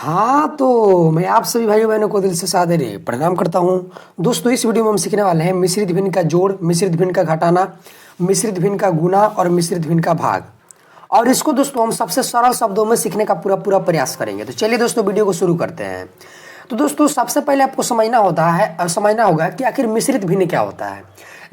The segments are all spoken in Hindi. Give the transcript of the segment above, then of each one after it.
हाँ, तो मैं आप सभी भाइयों बहनों को दिल से सादर प्रणाम करता हूँ। दोस्तों, इस वीडियो में हम सीखने वाले हैं मिश्रित भिन्न का जोड़, मिश्रित भिन्न का घटाना, मिश्रित भिन्न का गुना और मिश्रित भिन्न का भाग। और इसको दोस्तों हम सबसे सरल शब्दों में सीखने का पूरा प्रयास करेंगे। तो चलिए दोस्तों, वीडियो को शुरू करते हैं। तो दोस्तों, सबसे पहले आपको समझना होगा कि आखिर मिश्रित भिन्न क्या होता है।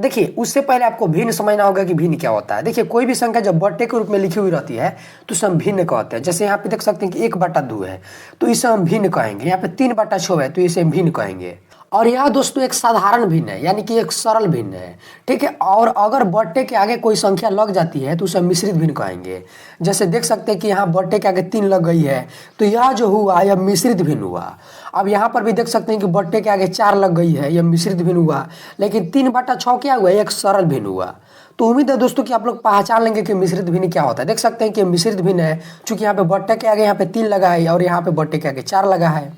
देखिए, उससे पहले आपको भिन्न समझना होगा कि भिन्न क्या होता है। देखिए, कोई भी संख्या जब बट्टे के रूप में लिखी हुई रहती है तो इसे हम भिन्न कहते हैं। जैसे यहाँ पे देख सकते हैं कि 1/2 है तो इसे हम भिन्न कहेंगे। यहाँ पे 3/6 है तो इसे हम भिन्न कहेंगे। और यह दोस्तों एक साधारण भिन्न है, यानी कि एक सरल भिन्न है। ठीक है। और अगर बट्टे के आगे कोई संख्या लग जाती है तो उसे मिश्रित भिन्न कहेंगे। जैसे देख सकते हैं कि यहाँ बट्टे के आगे 3 लग गई है तो यह जो हुआ यह मिश्रित भिन्न हुआ। अब यहाँ पर भी देख सकते हैं कि बट्टे के आगे 4 लग गई है, यह मिश्रित भिन्न हुआ। लेकिन 3/6 क्या हुआ, एक सरल भिन्न हुआ। तो उम्मीद है दोस्तों कि आप लोग पहचान लेंगे कि मिश्रित भिन्न क्या होता है। देख सकते हैं कि मिश्रित भिन्न है, चूंकि यहाँ पे बट्टे के आगे यहाँ पे 3 लगा है और यहाँ पे बट्टे के आगे 4 लगा है,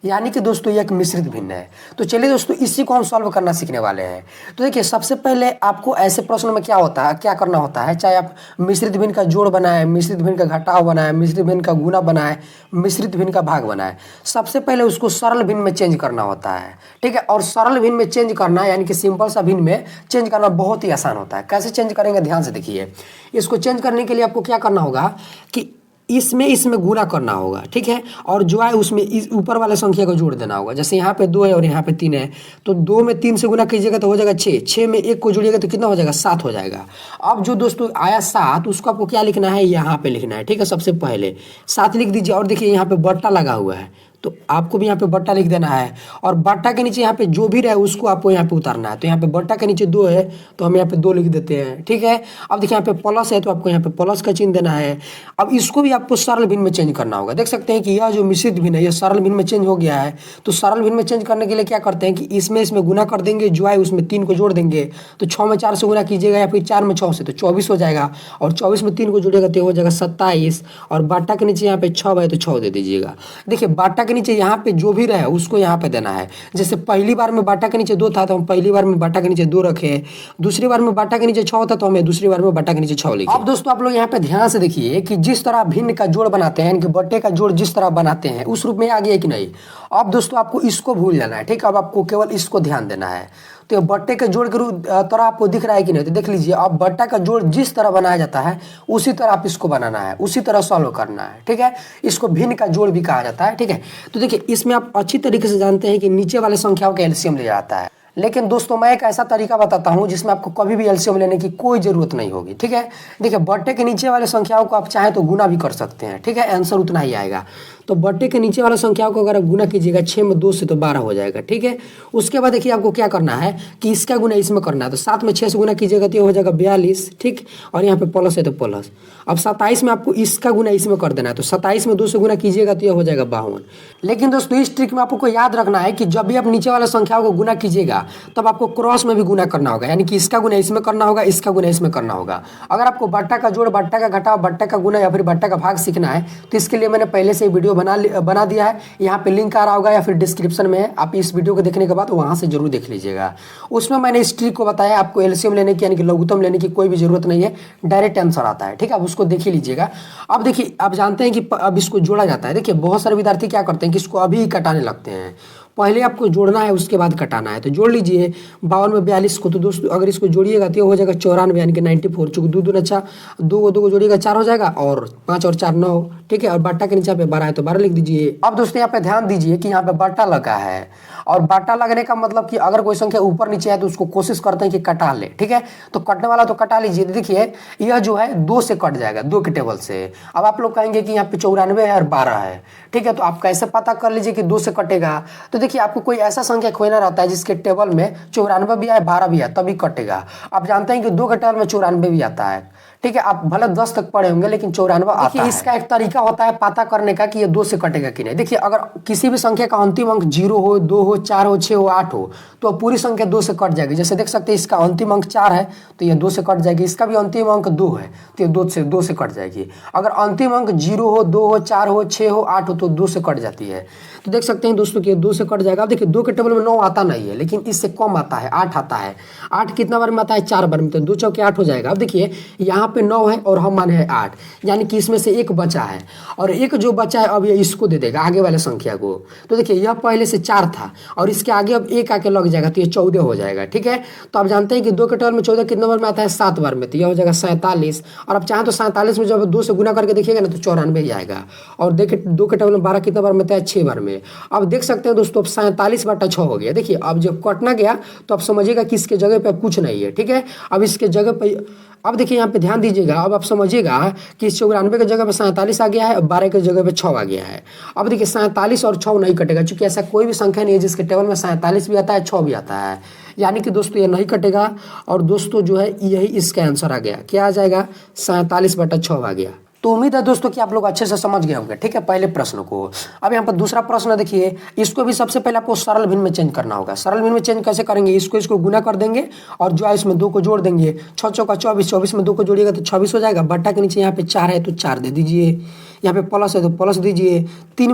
यानी कि दोस्तों ये एक मिश्रित भिन्न है। तो चलिए दोस्तों, इसी को हम सॉल्व करना सीखने वाले हैं। तो देखिए, सबसे पहले आपको ऐसे प्रश्न में क्या करना होता है, चाहे आप मिश्रित भिन्न का जोड़ बनाए, मिश्रित भिन्न का घटाव बनाए, मिश्रित भिन्न का गुना बनाए, मिश्रित भिन्न का भाग बनाए, सबसे पहले उसको सरल भिन्न में चेंज करना होता है। ठीक है। और सरल भिन्न में चेंज करना यानी कि सिंपल सा भिन्न में चेंज करना बहुत ही आसान होता है। कैसे चेंज करेंगे, ध्यान से देखिए। इसको चेंज करने के लिए आपको क्या करना होगा कि इसमें गुना करना होगा। ठीक है। और जो है उसमें इस ऊपर वाले संख्या को जोड़ देना होगा। जैसे यहाँ पे 2 है और यहाँ पे 3 है तो 2 में 3 से गुना कीजिएगा तो हो जाएगा 6, 6 में 1 को जोड़िएगा तो कितना हो जाएगा, 7 हो जाएगा। अब जो दोस्तों आया 7, उसको आपको क्या लिखना है, यहाँ पे लिखना है। ठीक है। सबसे पहले 7 लिख दीजिए। और देखिए यहाँ पे बट्टा लगा हुआ है तो आपको भी यहाँ पे बट्टा लिख देना है। और बट्टा के नीचे यहाँ पे जो भी रहे उसको आपको यहाँ पे उतारना है। तो यहाँ पे बट्टा के नीचे 2 है तो हम यहाँ पे 2 लिख देते हैं। ठीक है। अब देखिए यहाँ पे प्लस है तो आपको यहाँ पे प्लस का चिन्ह देना है। अब इसको भी आपको सरल भिन्न में चेंज करना होगा। देख सकते हैं कि यह जो मिश्रित भिन्न है यह सरल भिन्न में चेंज हो गया है। तो सरल भिन्न में चेंज करने के लिए क्या करते हैं कि इसमें गुना कर देंगे, जो है उसमें 3 को जोड़ देंगे। तो 6 में 4 से गुना कीजिएगा या फिर 4 में 6 से तो 24 हो जाएगा। और 24 में 3 को जोड़ेगा तो हो जाएगा 27। और बाटा के नीचे यहाँ पे 6 है तो 6 दे दीजिएगा। देखिए, बाटा के नीचे यहाँ पे जो भी रहे उसको यहाँ पे देना है। जैसे पहली बार में बाटा के नीचे 2 था तो हम पहली बार में बाटा के नीचे 2 रखे, दूसरी बार में बाटा के नीचे 6 था तो हमें दूसरी बार में बाटा के नीचे 6 लिखे। अब दोस्तों आप लोग यहाँ पे ध्यान से देखिए कि जिस तरह भिन्न का जोड़ बनाते हैं, यानी कि बट्टे का जोड़ जिस तरह बनाते हैं उस रूप में आ गया कि नहीं। अब दोस्तों आपको इसको भूल जाना है। ठीक है। अब आपको केवल इसको ध्यान देना है। तो बट्टे के जोड़ के तरह आपको दिख रहा है कि नहीं, तो देख लीजिए। अब बट्टा का जोड़ जिस तरह बनाया जाता है उसी तरह आप इसको बनाना है, उसी तरह सॉल्व करना है। ठीक है। इसको भिन्न का जोड़ भी कहा जाता है। ठीक है। तो देखिए, इसमें आप अच्छी तरीके से जानते हैं कि नीचे वाले संख्याओं का एलसीएम लिया जाता है। लेकिन दोस्तों मैं एक ऐसा तरीका बताता हूं जिसमें आपको कभी भी एलसीएम लेने की कोई जरूरत नहीं होगी। ठीक है। देखिए, बट्टे के नीचे वाले संख्याओं को आप चाहे तो गुना भी कर सकते हैं। ठीक है। आंसर उतना ही आएगा। तो बट्टे के नीचे वाले संख्याओं को अगर आप गुना कीजिएगा 6 में 2 से तो 12 हो जाएगा। ठीक है। उसके बाद देखिए आपको क्या करना है कि इसका गुना इसमें करना है। तो 7 में 6 से गुना कीजिएगा तो हो जाएगा 42। ठीक। और यहाँ पे प्लस है तो प्लस। अब 27 में आपको इसका गुना इसमें कर देना है। तो 27 में 2 से गुना कीजिएगा तो यह हो जाएगा 52। लेकिन दोस्तों इस ट्रिक में आपको याद रखना है कि जब भी आप नीचे वाले संख्याओं को गुना कीजिएगा तब आपको क्रॉस में भी गुना करना होगा, यानी कि इसका गुना इसमें करना होगा, इसका गुना इसमें करना होगा। अगर आपको बट्टा का जोड़, बट्टा का घटाव, बट्टा का गुना या फिर बट्टा का भाग सीखना है तो इसके लिए मैंने पहले से ही वीडियो बना दिया है। यहाँ पे लिंक आ रहा होगा या फिर डिस्क्रिप्शन में है। आप इस वीडियो को देखने के बाद वहां से जरूर देख लीजिएगा। उसमें मैंने इस ट्रिक को बताया। आपको एलसीएम लेने की यानी कि लघुत्तम लेने की कोई भी जरूरत नहीं है, डायरेक्ट आंसर आता है। ठीक है। अब उसको देख ही लीजिएगा। अब देखिए, आप जानते हैं कि अब इसको जोड़ा जाता है। देखिए, बहुत सारे विद्यार्थी क्या करते हैं कि इसको अभी कटाने लगते हैं। पहले आपको जोड़ना है उसके बाद कटाना है। तो जोड़ लीजिए 52 में 42 को। तो दोस्तों अगर इसको जोड़िएगा तो हो जाएगा 94 यानी कि 94। चूंकि 2 दूना 4, 2 को जोड़िएगा 4 हो जाएगा और 5 और 4 9। ठीक है। और बाटा के नीचे पे 12 है तो 12 लिख दीजिए। अब दोस्तों यहाँ पे ध्यान दीजिए कि यहाँ पे बाटा लगा है। और बाटा लगने का मतलब कि अगर कोई संख्या ऊपर नीचे है तो उसको कोशिश करते हैं कि कटा ले। ठीक है। तो कटने वाला तो कटा लीजिए। देखिए, यह जो है 2 से कट जाएगा, 2 के टेबल से। अब आप लोग कहेंगे कि यहाँ पे 94 है और 12 है। ठीक है। तो आप कैसे पता कर लीजिए कि 2 से कटेगा। तो देखिए, आपको कोई ऐसा संख्या खोजना रहता है जिसके टेबल में 94 भी आए, 12 भी आए, तभी कटेगा। आप जानते हैं कि 2 के टेबल में 94 भी आता है। ठीक है। आप भले 10 तक पढ़े होंगे लेकिन 94 आता है। इसका एक तरीका होता है पता करने का कि ये 2 से कटेगा कि नहीं। देखिए, अगर किसी भी संख्या का अंतिम अंक 0 हो, 2 हो, 4 हो, 6 हो, 8 हो तो पूरी संख्या 2 से कट जाएगी। जैसे देख सकते हैं इसका अंतिम अंक 4 है तो ये 2 से कट जाएगी। इसका भी अंतिम अंक 2 है तो ये 2 से कट जाएगी। अगर अंतिम अंक 0 हो, 2 हो, 4 हो, 6 हो, 8 हो तो 2 से कट जाती है। तो देख सकते हैं दोस्तों कि 2 से कट जाएगा। अब देखिए, 2 के टेबल में 9 आता नहीं है लेकिन इससे कम आता है, 8 आता है। 8 कितना बार में आता है, 4 बार में। तो 2 चौके 8 हो जाएगा। अब देखिए, यहाँ पे 9 है और हम माने हैं 8, यानी कि इसमें से एक बचा है और एक जो बचा है अब ये इसको दे देगा आगे वाले संख्या को। तो देखिए यह पहले से 4 था और इसके आगे अब एक आके लग जाएगा तो ये 14 हो जाएगा। ठीक है, तो आप जानते हैं कि 2 के टेबल में 14 कितने नंबर में आता है, 7 बार में, तो यह हो जाएगा 47। और आप चाहें तो 47 में जब 2 से गुना करके देखिएगा ना तो 94 ही आएगा। और देखिए 2 के टेबल में 12 कितना बार में आता है, 6 बार में। अब देख सकते हैं दोस्तों अब 47/6 हो गया। देखिए अब जब कटना गया तो आप समझिएगा कि इसके जगह पे अब कुछ नहीं है। ठीक है, अब इसके जगह पे अब देखिए यहाँ पे ध्यान दीजिएगा, अब आप समझिएगा कि 94 की जगह पे 47 आ गया है और 12 की जगह पे 6 आ गया है। अब देखिए 47 और 6 नहीं कटेगा, क्योंकि ऐसा कोई भी संख्या नहीं है जिसके टेबल में 47 भी आता है 6 भी आता है, यानी कि दोस्तों ये नहीं कटेगा। और दोस्तों जो है यही इसका आंसर आ गया, क्या आ जाएगा, 47/6 आ गया। तो उम्मीद है दोस्तों कि आप लोग अच्छे से समझ गए होंगे। ठीक है, पहले प्रश्न को। अब यहाँ पर दूसरा प्रश्न देखिए, इसको भी सबसे पहले आपको सरल भिन्न में चेंज करना होगा। सरल भिन्न में चेंज कैसे करेंगे, इसको गुना कर देंगे और जो है इसमें 2 को जोड़ देंगे। 6 चौका 24, 24 में 2 को जोड़िएगा तो 26 हो जाएगा। बट्टा के नीचे यहाँ पे 4 है तो 4 दे दीजिए, यहाँ पे प्लस है तो प्लस दीजिए। 2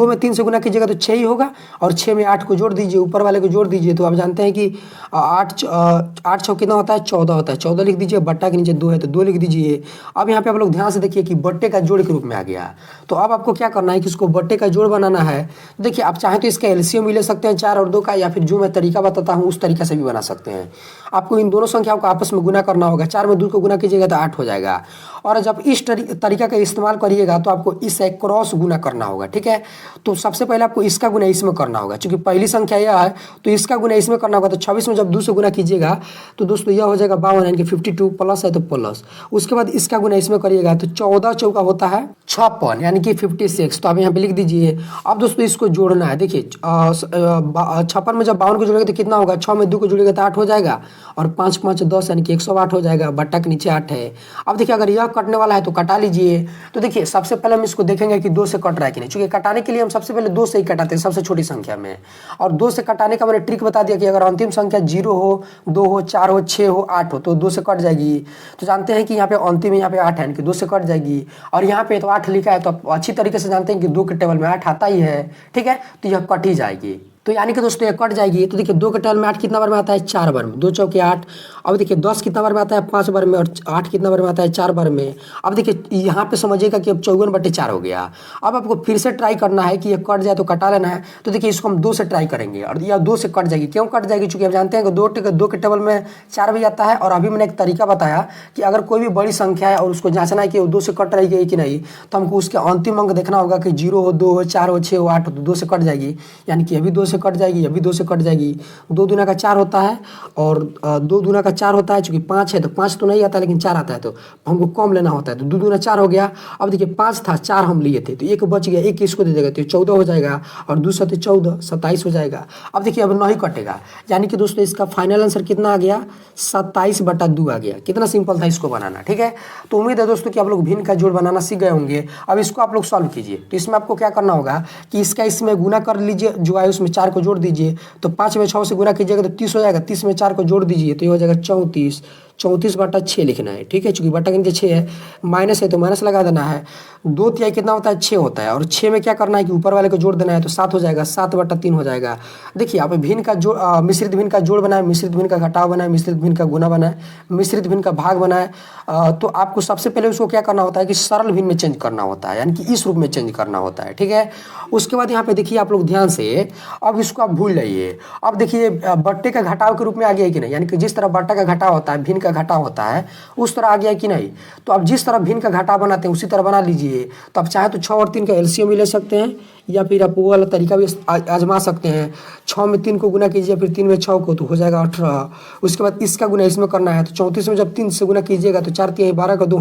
में 3 से गुना कीजिएगा तो 6 ही होगा और 6 में 8 को जोड़ दीजिए, ऊपर वाले को जोड़ दीजिए। तो आप जानते हैं कि 8 6 कितना होता है, 14 होता है। 14 लिख दीजिए, बट्टा के नीचे 2 है तो 2 लिख दीजिए। अब यहाँ पे आप लोग ध्यान से देखिए कि बट्टे का जोड़ के रूप में आ गया। तो अब आपको क्या करना है कि इसको बट्टे का जोड़ बनाना है। देखिए आप चाहें तो इसका एलसीएम भी ले सकते हैं 4 और 2 का, या फिर जो मैं तरीका बताता हूँ उस तरीका से भी बना सकते हैं। आपको इन दोनों संख्याओं को आपस में गुना करना होगा। 4 में 2 को गुना कीजिएगा तो 8 हो जाएगा। और जब इस तरीका का इस्तेमाल करिएगा तो आपको इससे क्रॉस गुना करना होगा। ठीक है, तो सबसे पहले आपको इसका गुना इसमें करना होगा, क्योंकि पहली संख्या यह है तो इसका गुना इसमें करना होगा। तो 26 में जब 2 से गुना कीजिएगा तो दोस्तों यह हो जाएगा 52, यानी कि 52, प्लस है तो प्लस। उसके बाद इसका गुना इसमें करिएगा तो 14 चौका होता है 56, यानी कि 56। तो आप यहाँ पे लिख दीजिए। अब दोस्तों इसको जोड़ना है। देखिए 56 में जब 52 को जोड़ेगा तो कितना होगा, 6 में 2 को जोड़ेगा तो 8 हो जाएगा और 5 5 10, यानी कि 108 हो जाएगा। बट्टा के नीचे 8 है। अब देखिए अगर यह कटने वाला है तो कटा लीजिए। तो देखिए सबसे पहले हम इसको देखेंगे कि 2 से कट रहा है कि नहीं, क्योंकि कटाने के लिए हम सबसे पहले 2 से ही कटाते हैं सबसे छोटी संख्या में। और 2 से कटाने का मैंने ट्रिक बता दिया कि अगर अंतिम संख्या 0 हो, 2 हो, 4 हो, 6 हो, 8 हो तो 2 से कट जाएगी। तो जानते हैं कि यहाँ पे अंतिम यहाँ पे 8 है, कि 2 से कट जाएगी। और यहाँ पे तो 8 लिखा है तो आप अच्छी तरीके से जानते हैं कि 2 के टेबल में 8 आता ही है। ठीक है, तो यह कट ही जाएगी। तो यानी कि दोस्तों ये कट जाएगी। तो देखिए 2 के टेबल में 8 कितना बार में आता है, 4 बार में। 2 चौके 8। अब देखिए 10 कितना बार में आता है, 5 बार में। और 8 कितना बार में आता है, 4 बार में। अब देखिए यहाँ पे समझिएगा कि अब 54/4 हो गया। अब आपको फिर से ट्राई करना है कि ये कट जाए तो कटा लेना है। तो देखिए इसको हम 2 से ट्राई करेंगे और यह 2 से कट जाएगी। क्यों कट जाएगी, चूंकि आप जानते हैं कि 2 के टेबल में 4 भी आता है। और अभी मैंने एक तरीका बताया कि अगर कोई भी बड़ी संख्या है और उसको जांचना है कि वो 2 से कट रही है कि नहीं, तो हमको उसके अंतिम अंक देखना होगा कि 0 हो, 2 हो, 4 हो, 6 हो, 8 हो, तो 2 से कट जाएगी। यानी कि अभी 2 से कट जाएगी, अभी 2 से कट जाएगी। 2 दूना का 4 होता है और 2 दूना का 4 होता है। चूंकि 5 है तो 5 तो नहीं आता, लेकिन 4 आता है तो हमको कम लेना होता है। तो 2 दूना 4 हो गया। अब देखिए 5 था, 4 हम लिए थे तो 1 बच गया, 1 इसको दे देगा तो 14 हो जाएगा। और 2 7 14, 27 हो जाएगा। अब देखिए अब नहीं कटेगा, यानी कि दोस्तों इसका फाइनल आंसर कितना आ गया, 27/2 आ गया। कितना सिंपल था इसको बनाना। ठीक है, तो उम्मीद है दोस्तों कि आप लोग भिन्न का जोड़ बनाना सीख गए होंगे। अब इसको आप लोग सॉल्व कीजिए। तो इसमें आपको क्या करना होगा कि इसका इसमें गुना कर लीजिए, जो है उसमें 4 को जोड़ दीजिए। तो 5 में 6 से गुना कीजिएगा तो 30 हो जाएगा। 30 में 4 को जोड़ दीजिए तो ये हो जाएगा 34। 34/6 लिखना है। ठीक है, चूंकि बट्टा के नीचे 6 है, माइनस है तो माइनस लगा देना है। 2 तिहाई कितना होता है, 6 होता है। और 6 में क्या करना है कि ऊपर वाले को जोड़ देना है तो 7 हो जाएगा। 7/3 हो जाएगा। देखिए आप भिन्न का जोड़, मिश्रित भिन्न का जोड़ बनाए, मिश्रित भिन्न का घटाव बनाए, मिश्रित भिन्न का गुना बनाए, मिश्रित भिन्न का भाग बनाए। तो आपको सबसे पहले उसको क्या करना होता है कि सरल भिन्न में चेंज करना होता है, यानी कि इस रूप में चेंज करना होता है। ठीक है, उसके बाद यहाँ पे देखिए आप लोग ध्यान से, अब इसको आप भूल जाइए। अब देखिए बट्टे का घटाव के रूप में आ गया है कि नहीं, यानी कि जिस तरह बट्टा का घटाव होता है, भिन्न का घटाव होता है, उस तरह आ गया कि नहीं। तो अब जिस तरह भिन्न का घटाव बनाते हैं उसी तरह बना लीजिए। तो आप चाहे तो 6 और 3 का एलसीएम भी ले सकते हैं, या फिर आप वो वाला तरीका भी आजमा सकते हैं। 6 में 3 को गुना कीजिए, फिर 3 में 6 को, तो हो जाएगा 18। उसके बाद इसका गुना इसमें करना है। तो 34 में जब 3 से गुना कीजिएगा तो 4 तिहाई 12 का 2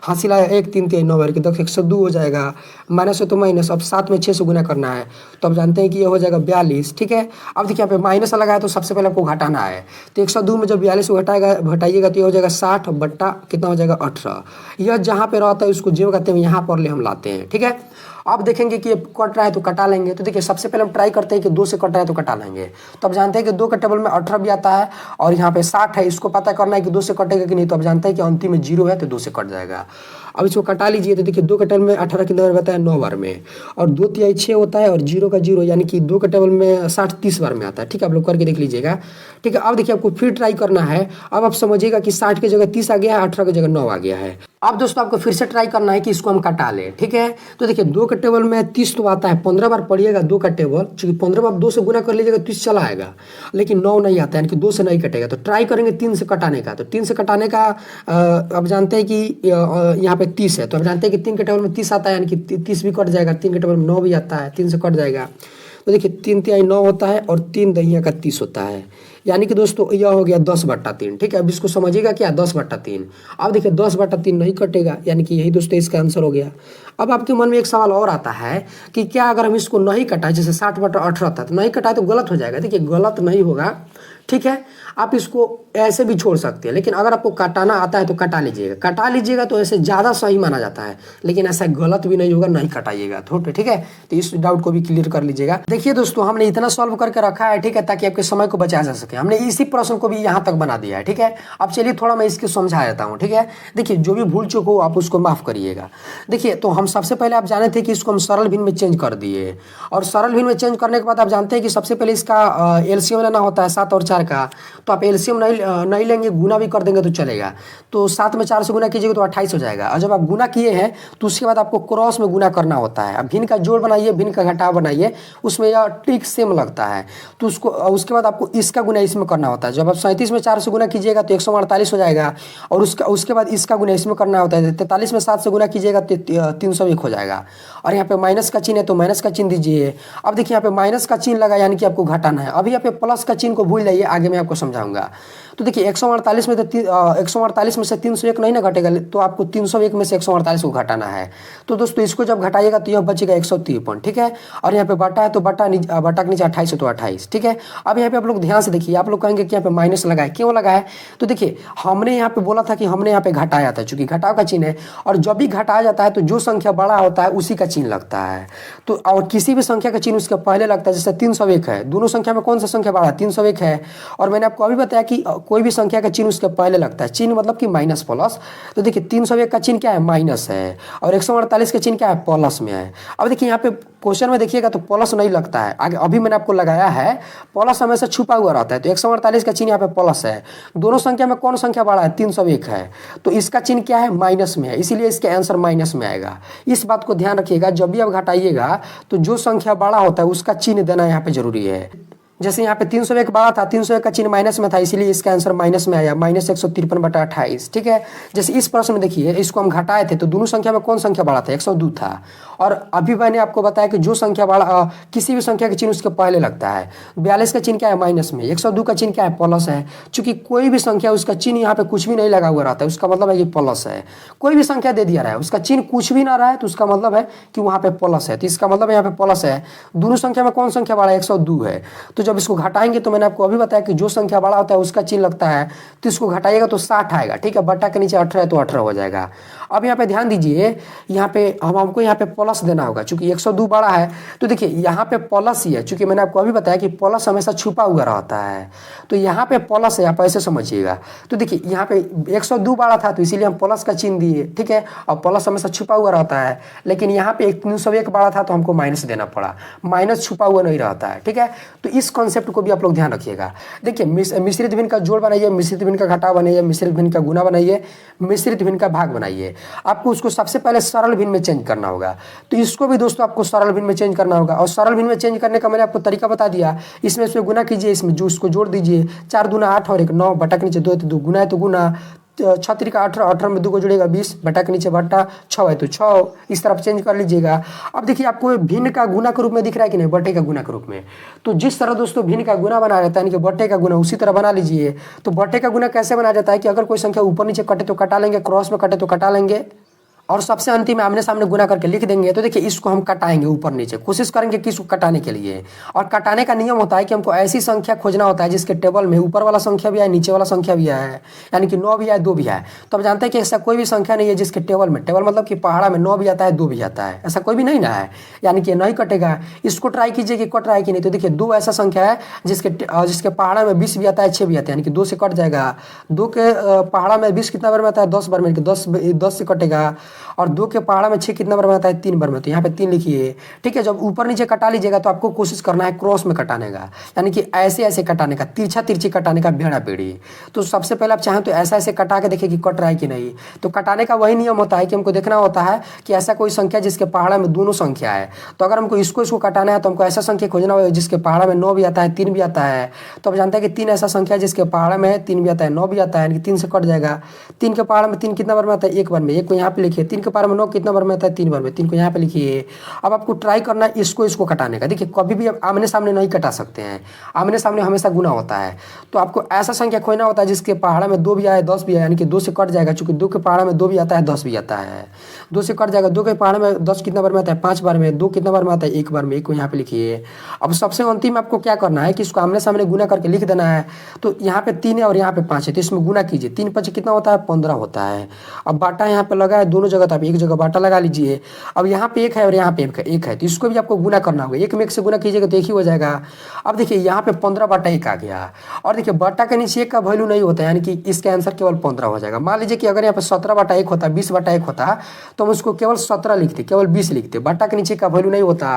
हासिल आया 1, 3 तिहाई 9 के 10 102 हो जाएगा। माइनस है तो माइनस। अब 7 में 6 से गुना करना है तो आप जानते हैं कि ये हो जाएगा 42। ठीक है, अब देखिए यहाँ पे माइनस लगा है तो सबसे पहले आपको घटाना है। तो 102 में जब 42 को घटाइएगा तो ये हो जाएगा 60 बट्टा कितना हो जाएगा 18। यह जहाँ पे रहता है उसको जो कहते हैं यहाँ पर ले हम लाते हैं। ठीक है, अब देखेंगे कि ये कट रहा है तो कटा लेंगे। तो देखिए सबसे पहले हम ट्राई करते हैं कि 2 से कट रहा है तो कटा लेंगे। तो अब जानते हैं कि 2 के टेबल में 18 भी आता है और यहाँ पे 60 है, इसको पता करना है कि 2 से कटेगा कि नहीं। तो अब जानते हैं कि अंतिम में 0 है तो 2 से कट जाएगा। अब इसको कटा लीजिए। तो देखिए 2 के टेबल में 18 कितने बार बताया, 9 बार में, और 2 तिहाई 6 होता है और 0 का 0 यानी कि 2 के टेबल में 60 30 बार में आता है। ठीक है, आप लोग करके देख लीजिएगा। ठीक है, अब देखिए आपको फिर ट्राई करना है। अब आप समझिएगा कि 60 की जगह 30 आ गया है, 18 की जगह 9 आ गया है। अब दोस्तों आपको फिर से ट्राई करना है कि इसको हम कटा लें। ठीक है, तो देखिए 2 के टेबल में 30 तो आता है, 15 बार पढ़िएगा 2 का टेबल, चूंकि 15 बार 2 से गुना कर लीजिएगा 30 चला आएगा, लेकिन 9 नहीं आता है, यानी कि 2 से नहीं कटेगा। तो ट्राई करेंगे 3 से कटाने का। तो 3 से कटाने का अब जानते हैं कि यहाँ पे 30 है, तो अब जानते हैं कि 3 के टेबल में 30 आता है, यानी कि 30 भी कट जाएगा। 3 के टेबल में 9 भी आता है, 3 से कट जाएगा। तो देखिए 3 तिहाई 9 होता है और 3 दहिया का 30 होता है, यानी कि दोस्तों यह हो गया 10/3। ठीक है, अब इसको समझिएगा क्या, 10/3। अब देखिए 10/3 नहीं कटेगा, यानी कि यही दोस्तों इसका आंसर हो गया। अब आपके मन में एक सवाल और आता है कि क्या अगर हम इसको नहीं कटाए, जैसे 60/18 था, तो नहीं कटाए तो गलत हो जाएगा। देखिए गलत नहीं होगा। ठीक है, आप इसको ऐसे भी छोड़ सकते हैं, लेकिन अगर आपको कटाना आता है तो कटा लीजिएगा। कटा लीजिएगा तो ऐसे ज़्यादा सही माना जाता है, लेकिन ऐसा गलत भी नहीं होगा, नहीं कटाइएगा तो। ठीक है, तो इस डाउट को भी क्लियर कर लीजिएगा। देखिए दोस्तों हमने इतना सॉल्व करके रखा है, ठीक है, ताकि आपके समय को बचाया जा सके। हमने इसी प्रश्न को भी यहाँ तक बना दिया है। ठीक है, अब चलिए थोड़ा मैं इसको समझा देता हूँ। ठीक है, देखिए जो भी भूल चूक हो आप उसको माफ़ करिएगा। देखिए तो हम सबसे पहले आप जाने थे कि इसको हम सरल भिन्न में चेंज कर दिए, और सरल भिन्न में चेंज करने के बाद आप जानते हैं कि सबसे पहले इसका एलसीएम लेना होता है 7 और 4 का। तो आप एलसीएम नहीं लेंगे, गुना भी कर देंगे तो चलेगा। तो 7 में 4 से गुना कीजिएगा तो 28 हो जाएगा। और जब आप गुना किए हैं तो उसके बाद आपको क्रॉस में गुना करना होता है। अब भिन्न का जोड़ बनाइए, भिन्न का घटाव बनाइए, उसमें यह ट्रिक सेम लगता है। तो उसके बाद आपको इसका गुना इसमें करना होता है। जब आप 37 में 4 से गुना कीजिएगा तो 148 हो जाएगा, और उसके बाद इसका गुना इसमें करना होता है। 43 में 7 से गुना कीजिएगा तो 301 हो जाएगा। और यहाँ पे माइनस का चिन्ह है तो माइनस का चिन्ह दीजिए। अब देखिए यहाँ पे माइनस का चिन्ह लगा, यानी कि आपको घटाना है। अभी यहाँ पे प्लस का चिन्ह को भूल जाइए, आगे मैं आपको समझाऊंगा। तो देखिए 148 में तो 148 में से 301 नहीं ना घटेगा, तो आपको 301 में से 148 को घटाना है। तो दोस्तों इसको जब घटाइएगा तो यह बचेगा 153। ठीक है, और यहाँ पे बटा है तो बटा के नीचे 28 है तो 28। ठीक है, अब यहाँ पे आप लोग ध्यान से देखिए। आप लोग कहेंगे कि यहाँ पे माइनस लगा है, क्यों लगा है? तो देखिए हमने यहाँ पे बोला था कि हमने यहाँ पे घटाया था, चूंकि घटाव का चिन्ह है, और जब भी घटाया जाता है तो जो संख्या बड़ा होता है उसी का चिन्ह लगता है। तो और किसी भी संख्या का चिन्ह उसके पहले लगता है। जैसे 301 है, दोनों संख्या में कौन सा संख्या बड़ा है? 301 है। और मैंने आपको अभी बताया कि कोई भी संख्या का चिन्ह उसके पहले लगता है, चिन्ह मतलब कि माइनस प्लस। तो देखिए 301 का चिन्ह क्या है? माइनस है, और 148 का चिन्ह क्या है? प्लस में है। अब देखिए यहाँ पे क्वेश्चन में देखिएगा तो प्लस नहीं लगता है, आगे अभी मैंने आपको लगाया है। प्लस हमेशा छुपा हुआ रहता है, तो 148 का चिन्ह यहाँ पे प्लस है। दोनों संख्या में कौन संख्या बड़ा है? 301 है, तो इसका चिन्ह क्या है? माइनस में है, इसीलिए इसके आंसर माइनस में आएगा। इस बात को ध्यान रखिएगा, जब भी आप घटाइएगा तो जो संख्या बड़ा होता है उसका चिन्ह देना यहाँ पे जरूरी है। जैसे यहाँ पे 301 बड़ा था, 301 का चिन्ह माइनस में था, इसीलिए इसका आंसर माइनस में आया, -153/28। ठीक है, जैसे इस प्रश्न में देखिए इसको हम घटाए थे तो दोनों संख्या में कौन संख्या बड़ा था? 102 था। और अभी मैंने आपको बताया कि जो संख्या बड़ा किसी भी संख्या का चिन्ह उसके पहले लगता है। 42 का चिन्ह क्या है? माइनस में। 102 का चिन्ह क्या है? प्लस है। चूंकि कोई भी संख्या उसका चिन्ह यहाँ पे कुछ भी नहीं लगा हुआ रहता है, उसका मतलब है कि प्लस है। कोई भी संख्या दे दिया रहा है, उसका चिन्ह कुछ भी ना रहा है, तो उसका मतलब है कि वहाँ पे प्लस है, तो इसका मतलब यहाँ पे प्लस है। दोनों संख्या में कौन संख्या बड़ा है? 102 है। तो जब इसको घटाएंगे तो मैंने आपको अभी बताया कि जो संख्या बड़ा होता है उसका चिन्ह लगता है, तो इसको घटाइएगा तो 60 आएगा। ठीक है, बटा के नीचे 18 है तो 18 हो जाएगा। अब यहाँ पे ध्यान दीजिए, यहाँ पे हमको यहाँ पे प्लस देना होगा, चूंकि 102 बड़ा है। तो देखिए यहाँ पे प्लस ही है, चूंकि मैंने आपको अभी बताया कि प्लस हमेशा छुपा हुआ रहता है, तो यहाँ पे प्लस है, आप ऐसे समझिएगा। तो देखिए यहाँ पे 102 बड़ा था तो इसीलिए हम प्लस का चिन्ह दिए। ठीक है, और प्लस हमेशा छुपा हुआ रहता है, लेकिन यहाँ पे 301 बड़ा था तो हमको माइनस देना पड़ा, माइनस छुपा हुआ नहीं रहता है। ठीक है, तो इस कॉन्सेप्ट को भी आप लोग ध्यान रखिएगा। देखिए मिश्रित भिन्न का जोड़ बनाइए, मिश्रित भिन्न का घटाव बनाइए, मिश्रित भिन्न का गुना बनाइए, मिश्रित भिन्न का भाग बनाइए। आपको उसको सबसे पहले सरल भिन्न में चेंज करना होगा, तो इसको भी दोस्तों आपको सरल भिन्न में चेंज करना होगा। और सरल भिन्न में चेंज करने का मैंने आपको तरीका बता दिया। इसमें गुना कीजिए, इसमें जो उसको जोड़ दीजिए। 4 दूना 8 और 1 9, बटा के नीचे 2 तो 2, गुना है तो गुना, 6 का 18, 18 में 2 को जुड़ेगा 20, बटा के नीचे बटा, 6 है तो 6, इस तरफ चेंज कर लीजिएगा। अब देखिए आपको भिन्न का गुना के रूप में दिख रहा है कि नहीं? बटे का गुना के रूप में। तो जिस तरह दोस्तों भिन्न का गुना बना रहता है, यानी कि बटे का गुना, उसी तरह बना लीजिए। तो बटे का गुना कैसे बनाया जाता है कि अगर कोई संख्या ऊपर नीचे कटे तो कटा लेंगे, क्रॉस में कटे तो कटा लेंगे, और सबसे अंतिम में आमने सामने गुना करके लिख देंगे। तो देखिए इसको हम कटाएंगे ऊपर नीचे, कोशिश करेंगे कि इसको कटाने के लिए। और कटाने का नियम होता है कि हमको ऐसी संख्या खोजना होता है जिसके टेबल में ऊपर वाला संख्या भी आए, नीचे वाला संख्या भी आए, यानी कि 9 भी आए 2 भी आए। तो अब जानते हैं कि ऐसा कोई भी संख्या नहीं है जिसके टेबल में, टेबल मतलब कि पहाड़ा में 9 भी आता है 2 भी आता है, ऐसा कोई भी नहीं ना है, यानी कि नहीं कटेगा। इसको ट्राई कीजिए कि कट रहा है कि नहीं। तो देखिए 2 ऐसा संख्या है जिसके पहाड़ा में 20 भी आता है 6 भी आता है, यानी कि 2 से कट जाएगा। 2 के पहाड़ा में 20 कितना बार में आता है 10 बार में, 10 से कटेगा। और 2 के पहाड़ा में 6 कितना बार में आता है 3 बार में, तो यहाँ पे 3 लिखिए। ठीक है, जब ऊपर नीचे कटा लीजिएगा तो आपको कोशिश करना है क्रॉस में कटाने का, यानी कि ऐसे ऐसे कटाने का, तिरछा तिरछी कटाने का, भेड़ा बेड़ी। तो सबसे पहले आप चाहें तो ऐसा ऐसे कटा के देखिए कि कट रहा है कि नहीं। तो कटाने का वही नियम होता है कि हमको देखना होता है कि ऐसा कोई संख्या जिसके पहाड़ा में दोनों संख्या है। तो अगर हमको इसको कटाना है तो हमको ऐसा संख्या खोजना होगा जिसके पहाड़ा में 9 भी आता है 3 भी आता है। तो आप जानते हैं कि 3 ऐसा संख्या जिसके पहाड़ा में 3 भी आता है 9 भी आता है, यानी कि 3 से कट जाएगा। 3 के पहाड़ा में 3 कितना बार में आता है 1 बार में, 1 को यहाँ पे लिखिए। 3 के पहाड़ा में 9 कितना बार में आता है 3 बार में, 3 को यहाँ पे लिखिए। अब आपको ट्राई करना है इसको कटाने का। देखिए कभी भी आप आमने सामने नहीं कटा सकते हैं, आमने सामने हमेशा गुना होता है। तो आपको ऐसा संख्या खोजना होता है जिसके पहाड़ा में 2 भी आए 10 भी आए, यानी कि 2 से कट जाएगा, चूंकि 2 के पहाड़ा में 2 भी आता है 10 भी आता है, 2 से कट जाएगा। 2 के पहाड़ा में 10 कितना बार में आता है 5 बार में, 2 कितना बार में आता है 1 बार में, 1 को यहाँ पे लिखिए। अब सबसे अंतिम आपको क्या करना है कि इसको आमने सामने गुना करके लिख देना है। तो यहाँ पे 3 है और यहाँ पे 5 है, तो इसमें गुना कीजिए। 3 5 कितना होता है 15 होता है। अब बाटा यहाँ पे लगा है दोनों जगह, तो आप एक जगह बाटा लगा लीजिए। अब यहाँ पे 1 है और यहाँ पे 1 है, तो इसको भी आपको गुना करना होगा। 1 में 1 से गुना कीजिएगा तो 1 ही हो जाएगा। अब देखिए यहाँ पे 15/1 आ गया। और देखिए बट्टा के नीचे 1 का वैल्यू नहीं होता, यानी कि इसका आंसर केवल 15 हो जाएगा। मान लीजिए कि अगर यहाँ पे 17/1 होता, 20/1 होता, तो हम उसको केवल 17 लिखते, केवल 20 लिखते, बट्टा के नीचे का वैल्यू नहीं होता।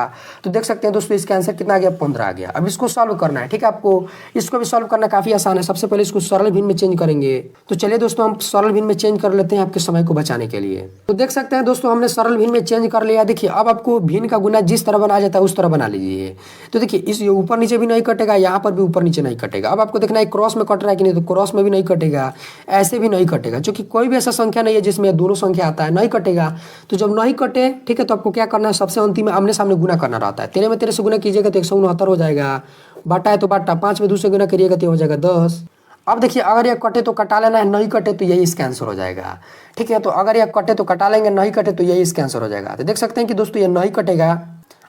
तो देख सकते हैं दोस्तों इसका आंसर कितना आ गया 15 आ गया। अब इसको सॉल्व करना है। ठीक है, आपको इसको भी सॉल्व करना काफी आसान है। सबसे पहले इसको सरल भिन्न में चेंज करेंगे। तो चलिए दोस्तों हम सरल भिन्न में चेंज कर लेते हैं आपके समय को बचाने के लिए। तो देख सकते हैं दोस्तों हमने सरल भिन्न में चेंज कर लिया। देखिए अब आपको भिन्न का गुना जिस तरह बना जाता है उस तरह बना लीजिए। तो देखिए इस ऊपर नीचे भी नहीं कटेगा, यहाँ पर भी ऊपर नीचे नहीं कटेगा। अब आपको देखना है क्रॉस में कट रहा है कि नहीं, तो क्रॉस में भी नहीं कटेगा, ऐसे भी नहीं कटेगा, क्योंकि कोई भी ऐसा संख्या नहीं है जिसमें दोनों संख्या आता है, नहीं कटेगा। तो जब नहीं कटे, ठीक है, तो आपको क्या करना है, सबसे अंतिम में आमने सामने गुना करना रहता है। 13 में 13 से गुना कीजिएगा तो 169 हो जाएगा। बाटा है तो बाटा, 5 में 2 से गुना करिएगा तो हो जाएगा 10। अब देखिए अगर ये कटे तो कटा लेना है, नहीं कटे तो यही इसका आंसर हो जाएगा। ठीक है, तो अगर ये कटे तो कटा लेंगे, नहीं कटे तो यही इसका आंसर हो जाएगा। तो देख सकते हैं कि दोस्तों ये नहीं कटेगा,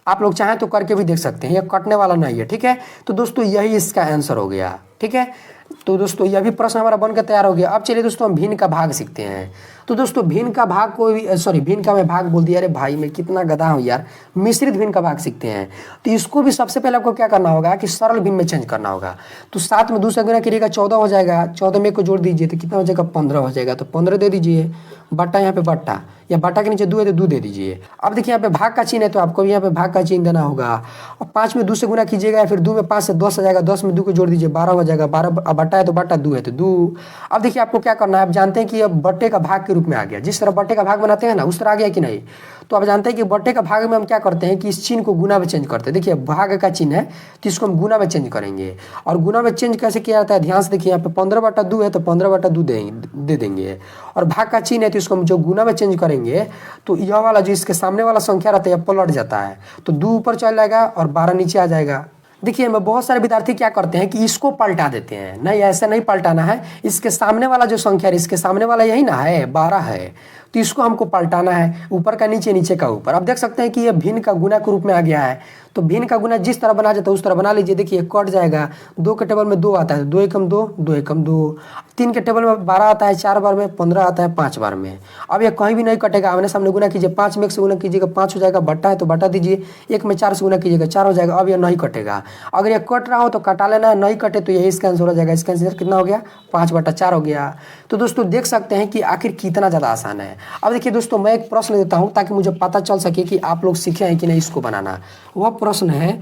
आप लोग चाहें तो करके भी देख सकते हैं, ये कटने वाला नहीं है। ठीक है, तो दोस्तों यही इसका आंसर हो गया। ठीक है, तो दोस्तों यह भी प्रश्न हमारा बनकर तैयार हो गया। अब चलिए दोस्तों हम भिन्न का भाग सीखते हैं। तो दोस्तों भिन्न का भाग भिन्न का मैं भाग बोल दिया, अरे भाई मैं कितना गधा हूँ यार। मिश्रित भिन्न का भाग सीखते हैं। तो इसको भी सबसे पहले आपको क्या करना होगा कि सरल भिन्न में चेंज करना होगा। तो 7 में 2 से गुना करिएगा 14 हो जाएगा, 14 में 1 को जोड़ दीजिए तो कितना हो जाएगा 15 हो जाएगा। तो 15 दे दीजिए, बट्टा यहाँ पे बट्टा, या बाटा के नीचे 2 है तो 2 दे दीजिए। अब देखिए यहाँ पे भाग का चिन्ह है तो आपको भी यहाँ पे भाग का चिन्ह देना होगा। और 5 में 2 से गुना कीजिएगा, फिर 2 में 5 से 10 हो जाएगा, 10 में 2 को जोड़ दीजिए 12 हो जाएगा। 12 बट्टा है तो बट्टा, 2 है तो 2। अब देखिए आपको क्या करना है, आप जानते हैं कि अब बट्टे का भाग के रूप में आ गया। जिस तरह बट्टे का भाग बनाते हैं ना उस तरह आ गया कि नहीं। तो आप जानते हैं कि बट्टे का भाग में हम क्या करते हैं कि इस चिन्ह को गुना में चेंज करते हैं। देखिए भाग का चिन्ह है तो इसको हम गुना में चेंज करेंगे। और गुना में चेंज कैसे किया जाता है, ध्यान से देखिए, यहाँ पे 15/2 है तो 15/2 दे देंगे। और भाग का चिन्ह है तो इसको हम जो गुना में चेंज करेंगे तो यह वाला जो इसके सामने वाला संख्या रहता है पलट जाता है, तो 2 ऊपर चल जाएगा और 12 नीचे आ जाएगा। देखिए मैं बहुत सारे विद्यार्थी क्या करते हैं कि इसको पलटा देते हैं, नहीं ऐसा नहीं पलटाना है। इसके सामने वाला जो संख्या है, इसके सामने वाला यही ना है 12 है, तो इसको हमको पलटाना है, ऊपर का नीचे, नीचे का ऊपर। अब देख सकते हैं कि ये भिन्न का गुना के रूप में आ गया है। तो भिन्न का गुना जिस तरह बना जाता है उस तरह बना लीजिए। देखिए कट जाएगा, 2 के टेबल में 2 आता है, 2 एकम 2, 2 एकम 2। 3 के टेबल में 12 आता है 4 बार में, 15 आता है 5 बार में। अब ये कहीं भी नहीं कटेगा, आमने सामने गुना कीजिए। 5 में 1 से गुना कीजिएगा 5 हो जाएगा, बट्टा है तो बट्टा दीजिए। 1 में 4 से गुना कीजिएगा 4 हो जाएगा। अब ये नहीं कटेगा, अगर ये कट रहा हो तो कटा लेना है, नहीं कटे तो यही इसका आंसर हो जाएगा। इसका आंसर कितना हो गया 5/4 हो गया। तो दोस्तों देख सकते हैं कि आखिर कितना ज़्यादा आसान है। अब देखिए दोस्तों मैं एक प्रश्न देता हूँ ताकि मुझे पता चल सके कि आप लोग सीखे हैं कि नहीं इसको बनाना। वह प्रश्न है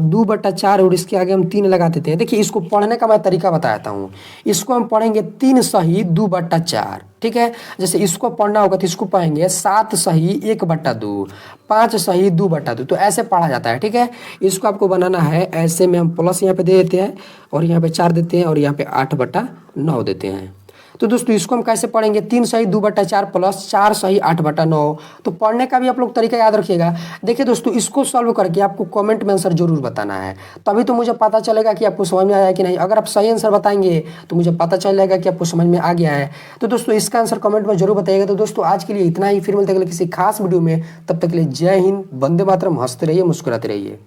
2/4 और इसके आगे हम 3 लगा देते हैं। देखिए इसको पढ़ने का मैं तरीका बताता हूँ। इसको हम पढ़ेंगे 3 सही 2/4, ठीक है। जैसे इसको पढ़ना होगा तो इसको पढ़ेंगे 7 सही 1/2, 5 सही 2/2, तो ऐसे पढ़ा जाता है, ठीक है। इसको आपको बनाना है ऐसे में, हम प्लस यहाँ पे दे देते हैं और यहाँ पे 4 देते हैं और यहाँ पे 8/9 देते हैं। तो दोस्तों इसको हम कैसे पढ़ेंगे, 3 सही 2/4 प्लस 4 सही 8/9। तो पढ़ने का भी आप लोग तरीका याद रखिएगा। देखिए दोस्तों, इसको सॉल्व करके आपको कमेंट में आंसर जरूर बताना है, तभी तो मुझे पता चलेगा कि आपको समझ में आया कि नहीं। अगर आप सही आंसर बताएंगे तो मुझे पता चल जाएगा कि आपको समझ में आ गया है। तो दोस्तों इसका आंसर कमेंट में जरूर बताइएगा। तो दोस्तों आज के लिए इतना ही, फिर मिलते हैं अगले किसी खास वीडियो में। तब तक के लिए जय हिंद, वंदे मातरम, हंसते रहिए, मुस्कुराते रहिए।